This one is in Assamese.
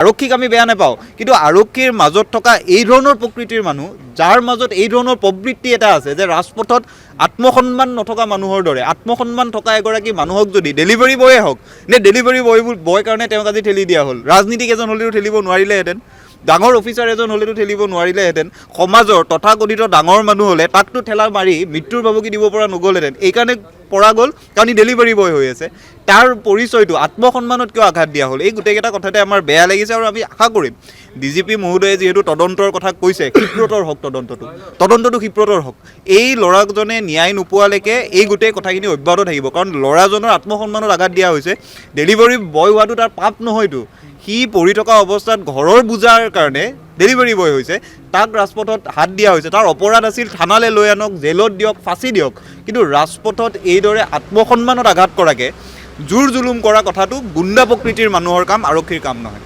আৰক্ষীক আমি বেয়া নাপাওঁ, কিন্তু আৰক্ষীৰ মাজত থকা এই ধৰণৰ প্ৰকৃতিৰ মানুহ, যাৰ মাজত এই ধৰণৰ প্ৰবৃত্তি এটা আছে যে ৰাজপথত আত্মসন্মান নথকা মানুহৰ দৰে, আত্মসন্মান থকা এগৰাকী মানুহক যদি ডেলিভাৰী বয়ে হওক, ডেলিভাৰী বয় কাৰণে তেওঁক আজি ঠেলি দিয়া হ'ল। ৰাজনীতিক এজন হ'লেও ঠেলিব নোৱাৰিলেহেঁতেন, ডাঙৰ অফিচাৰ এজন হ'লেতো ঠেলিব নোৱাৰিলেহেঁতেন, সমাজৰ তথাকথিত ডাঙৰ মানুহ হ'লে তাকতো ঠেলা মাৰি মৃত্যুৰ ভাবুকি দিব পৰা নগ'লহেঁতেন। এইকাৰণে পৰা গ'ল কাৰণ ই ডেলিভাৰী বয় হৈ আছে। তাৰ পৰিচয়টো আত্মসন্মানত কিয় আঘাত দিয়া হ'ল, এই গোটেইকেইটা কথাতে আমাৰ বেয়া লাগিছে। আৰু আমি আশা কৰিম DGP মহোদয়ে যিহেতু তদন্তৰ কথা কৈছে, ক্ষীপ্ৰতৰ হওক তদন্তটো ক্ষীপ্ৰতৰ হওক। এই ল'ৰাজনে ন্যায় নোপোৱালৈকে এই গোটেই কথাখিনি অব্যাহত থাকিব, কাৰণ ল'ৰাজনৰ আত্মসন্মানত আঘাত দিয়া হৈছে। ডেলিভাৰী বয় হোৱাটো তাৰ পাপ নহয়তো, সি পঢ়ি থকা অৱস্থাত ঘৰৰ বোজাৰ কাৰণে ডেলিভাৰী বয় হৈছে, তাক ৰাজপথত হাত দিয়া হৈছে। তাৰ অপৰাধ আছিল থানালৈ লৈ আনক, জেলত দিয়ক, ফাঁচি দিয়ক, কিন্তু ৰাজপথত এইদৰে আত্মসন্মানত আঘাত কৰাকৈ জোৰ জুলুম কৰা কথাটো গুণ্ডা প্ৰকৃতিৰ মানুহৰ কাম, আৰক্ষীৰ কাম নহয়।